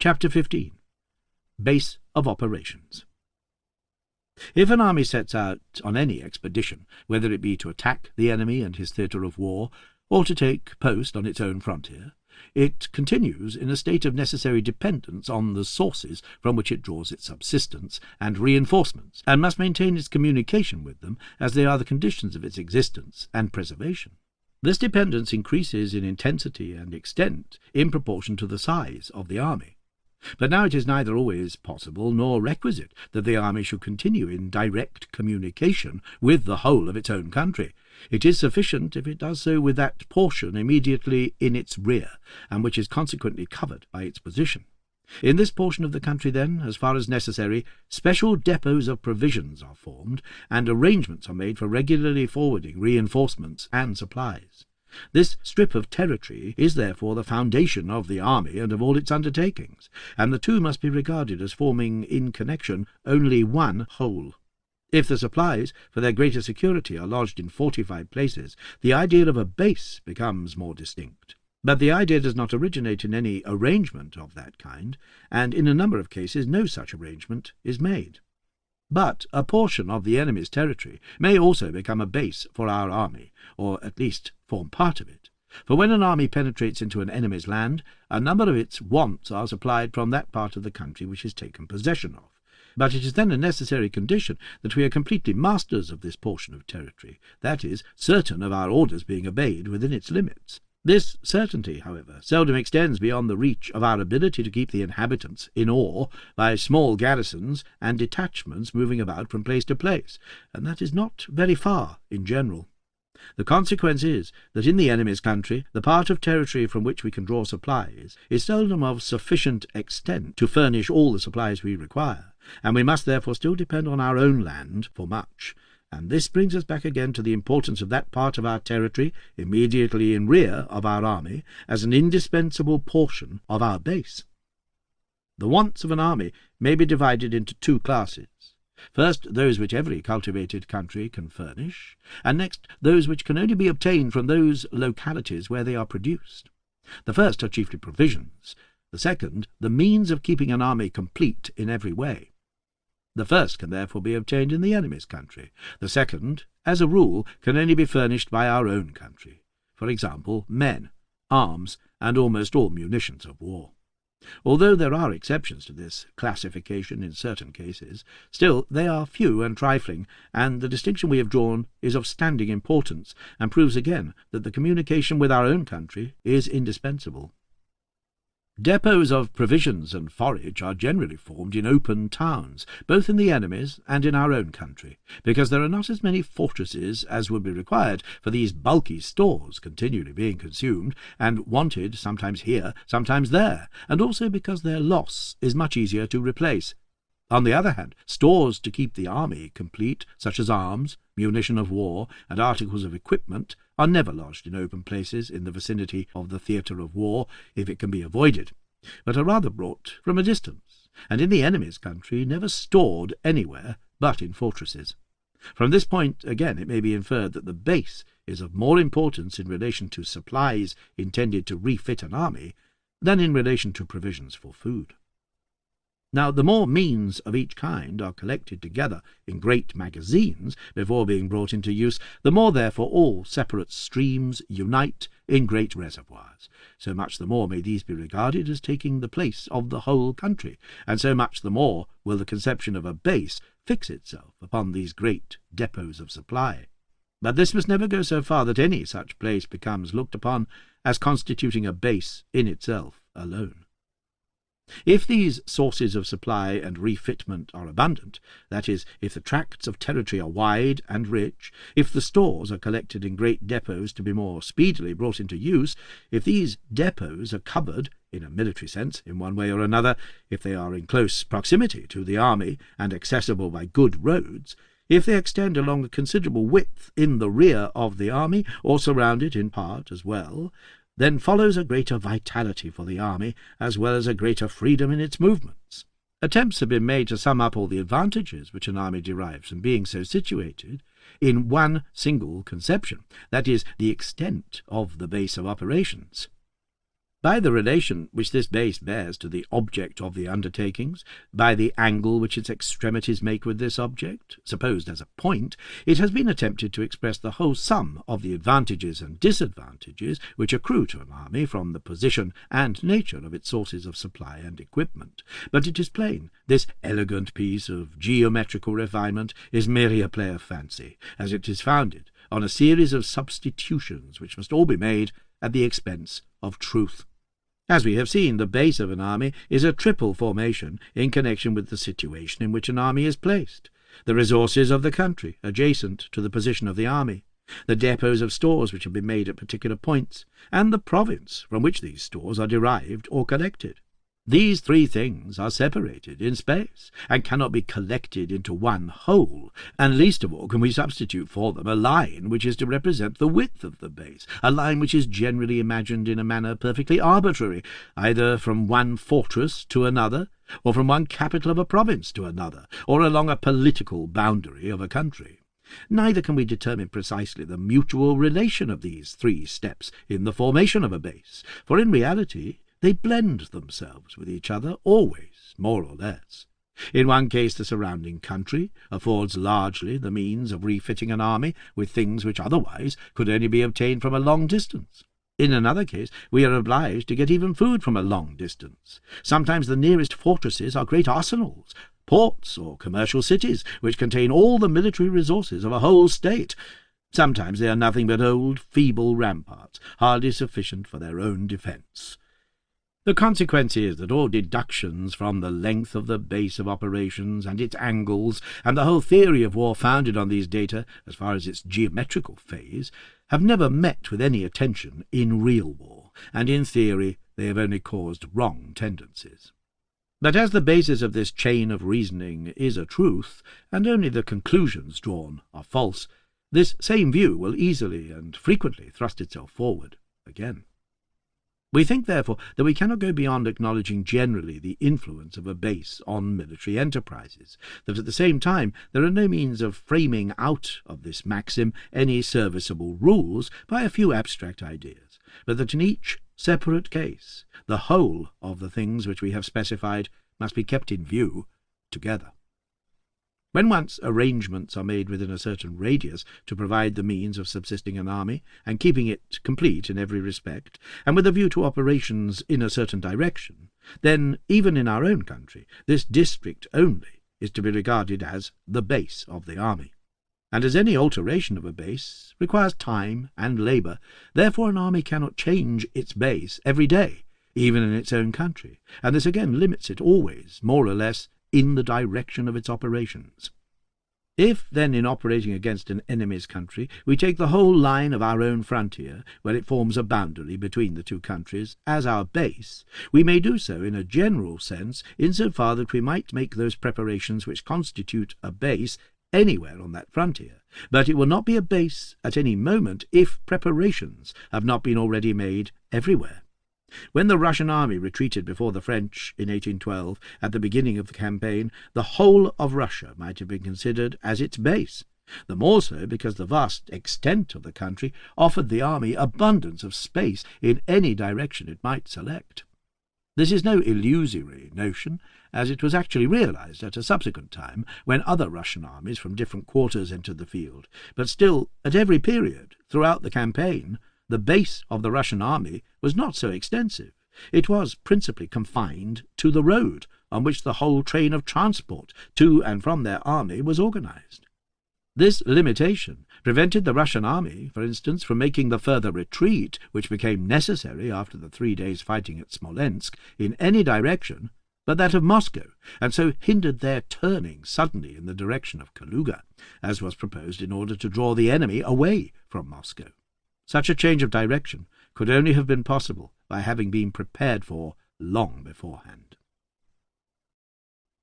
Chapter 15. Base of Operations. If an army sets out on any expedition, whether it be to attack the enemy and his theatre of war, or to take post on its own frontier, it continues in a state of necessary dependence on the sources from which it draws its subsistence and reinforcements, and must maintain its communication with them, as they are the conditions of its existence and preservation. This dependence increases in intensity and extent in proportion to the size of the army. But now it is neither always possible nor requisite that the army should continue in direct communication with the whole of its own country. It is sufficient if it does so with that portion immediately in its rear, and which is consequently covered by its position. In this portion of the country, then, as far as necessary, special depots of provisions are formed, and arrangements are made for regularly forwarding reinforcements and supplies. This strip of territory is therefore the foundation of the army and of all its undertakings, and the two must be regarded as forming in connection only one whole. If the supplies, for their greater security, are lodged in fortified places, the idea of a base becomes more distinct. But the idea does not originate in any arrangement of that kind, and in a number of cases no such arrangement is made. But a portion of the enemy's territory may also become a base for our army, or at least form part of it. For when an army penetrates into an enemy's land, a number of its wants are supplied from that part of the country which is taken possession of. But it is then a necessary condition that we are completely masters of this portion of territory, that is, certain of our orders being obeyed within its limits. This certainty, however, seldom extends beyond the reach of our ability to keep the inhabitants in awe by small garrisons and detachments moving about from place to place, and that is not very far in general. The consequence is that in the enemy's country the part of territory from which we can draw supplies is seldom of sufficient extent to furnish all the supplies we require, and we must therefore still depend on our own land for much. And this brings us back again to the importance of that part of our territory immediately in rear of our army as an indispensable portion of our base. The wants of an army may be divided into two classes. First, those which every cultivated country can furnish, and next, those which can only be obtained from those localities where they are produced. The first are chiefly provisions, the second the means of keeping an army complete in every way. The first can therefore be obtained in the enemy's country. The second, as a rule, can only be furnished by our own country. For example, men, arms, and almost all munitions of war. Although there are exceptions to this classification in certain cases, still they are few and trifling, and the distinction we have drawn is of standing importance, and proves again that the communication with our own country is indispensable. Depots of provisions and forage are generally formed in open towns, both in the enemy's and in our own country, because there are not as many fortresses as would be required for these bulky stores continually being consumed, and wanted sometimes here, sometimes there, and also because their loss is much easier to replace. On the other hand, stores to keep the army complete, such as arms, munition of war, and articles of equipment, are never lodged in open places in the vicinity of the theatre of war, if it can be avoided, but are rather brought from a distance, and in the enemy's country never stored anywhere but in fortresses. From this point, again, it may be inferred that the base is of more importance in relation to supplies intended to refit an army than in relation to provisions for food. Now, the more means of each kind are collected together in great magazines before being brought into use, the more therefore all separate streams unite in great reservoirs. So much the more may these be regarded as taking the place of the whole country, and so much the more will the conception of a base fix itself upon these great depots of supply. But this must never go so far that any such place becomes looked upon as constituting a base in itself alone. If these sources of supply and refitment are abundant, that is, if the tracts of territory are wide and rich, if the stores are collected in great depots to be more speedily brought into use, if these depots are covered, in a military sense, in one way or another, if they are in close proximity to the army and accessible by good roads, if they extend along a considerable width in the rear of the army, or surround it in part as well, then follows a greater vitality for the army, as well as a greater freedom in its movements. Attempts have been made to sum up all the advantages which an army derives from being so situated in one single conception, that is, the extent of the base of operations. By the relation which this base bears to the object of the undertakings, by the angle which its extremities make with this object, supposed as a point, it has been attempted to express the whole sum of the advantages and disadvantages which accrue to an army from the position and nature of its sources of supply and equipment. But it is plain, this elegant piece of geometrical refinement is merely a play of fancy, as it is founded on a series of substitutions which must all be made at the expense of truth. As we have seen, the base of an army is a triple formation in connection with the situation in which an army is placed, the resources of the country adjacent to the position of the army, the depots of stores which have been made at particular points, and the province from which these stores are derived or collected. These three things are separated in space, and cannot be collected into one whole, and least of all can we substitute for them a line which is to represent the width of the base, a line which is generally imagined in a manner perfectly arbitrary, either from one fortress to another, or from one capital of a province to another, or along a political boundary of a country. Neither can we determine precisely the mutual relation of these three steps in the formation of a base, for in reality they blend themselves with each other always, more or less. In one case the surrounding country affords largely the means of refitting an army with things which otherwise could only be obtained from a long distance. In another case we are obliged to get even food from a long distance. Sometimes the nearest fortresses are great arsenals, ports or commercial cities, which contain all the military resources of a whole state. Sometimes they are nothing but old, feeble ramparts, hardly sufficient for their own defence. The consequence is that all deductions from the length of the base of operations and its angles, and the whole theory of war founded on these data, as far as its geometrical phase, have never met with any attention in real war, and in theory they have only caused wrong tendencies. But as the basis of this chain of reasoning is a truth, and only the conclusions drawn are false, this same view will easily and frequently thrust itself forward again. We think, therefore, that we cannot go beyond acknowledging generally the influence of a base on military enterprises, that at the same time there are no means of framing out of this maxim any serviceable rules by a few abstract ideas, but that in each separate case the whole of the things which we have specified must be kept in view together. When once arrangements are made within a certain radius to provide the means of subsisting an army, and keeping it complete in every respect, and with a view to operations in a certain direction, then, even in our own country, this district only is to be regarded as the base of the army. And as any alteration of a base requires time and labour, therefore an army cannot change its base every day, even in its own country, and this again limits it always, more or less, in the direction of its operations. If, then, in operating against an enemy's country, we take the whole line of our own frontier, where it forms a boundary between the two countries, as our base, we may do so in a general sense, in so far that we might make those preparations which constitute a base anywhere on that frontier, but it will not be a base at any moment if preparations have not been already made everywhere. When the Russian army retreated before the French in 1812, at the beginning of the campaign, the whole of Russia might have been considered as its base, the more so because the vast extent of the country offered the army abundance of space in any direction it might select. This is no illusory notion, as it was actually realized at a subsequent time, when other Russian armies from different quarters entered the field, but still, at every period, throughout the campaign, the base of the Russian army was not so extensive. It was principally confined to the road, on which the whole train of transport to and from their army was organized. This limitation prevented the Russian army, for instance, from making the further retreat which became necessary after the 3 days' fighting at Smolensk in any direction but that of Moscow, and so hindered their turning suddenly in the direction of Kaluga, as was proposed in order to draw the enemy away from Moscow. Such a change of direction could only have been possible by having been prepared for long beforehand.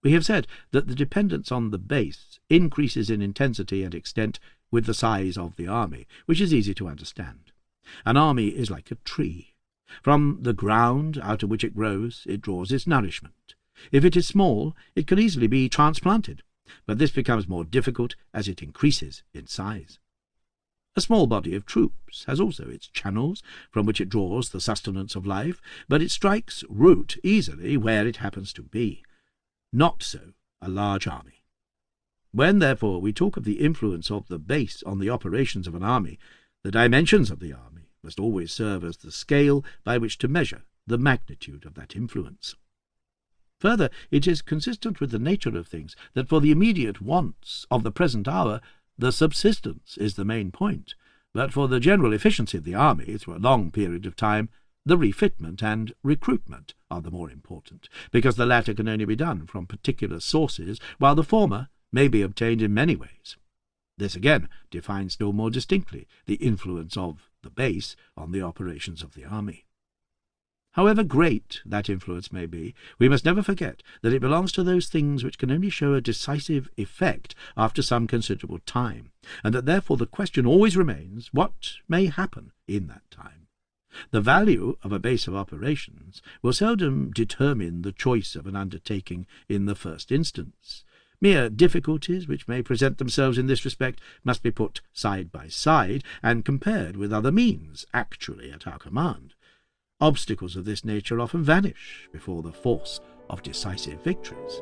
We have said that the dependence on the base increases in intensity and extent with the size of the army, which is easy to understand. An army is like a tree. From the ground out of which it grows, it draws its nourishment. If it is small, it can easily be transplanted, but this becomes more difficult as it increases in size. A small body of troops has also its channels from which it draws the sustenance of life, but it strikes root easily where it happens to be. Not so a large army. When, therefore, we talk of the influence of the base on the operations of an army, the dimensions of the army must always serve as the scale by which to measure the magnitude of that influence. Further, it is consistent with the nature of things that for the immediate wants of the present hour the subsistence is the main point, but for the general efficiency of the army through a long period of time the refitment and recruitment are the more important, because the latter can only be done from particular sources, while the former may be obtained in many ways. This again defines still more distinctly the influence of the base on the operations of the army. However great that influence may be, we must never forget that it belongs to those things which can only show a decisive effect after some considerable time, and that therefore the question always remains what may happen in that time. The value of a base of operations will seldom determine the choice of an undertaking in the first instance. Mere difficulties which may present themselves in this respect must be put side by side and compared with other means actually at our command. Obstacles of this nature often vanish before the force of decisive victories.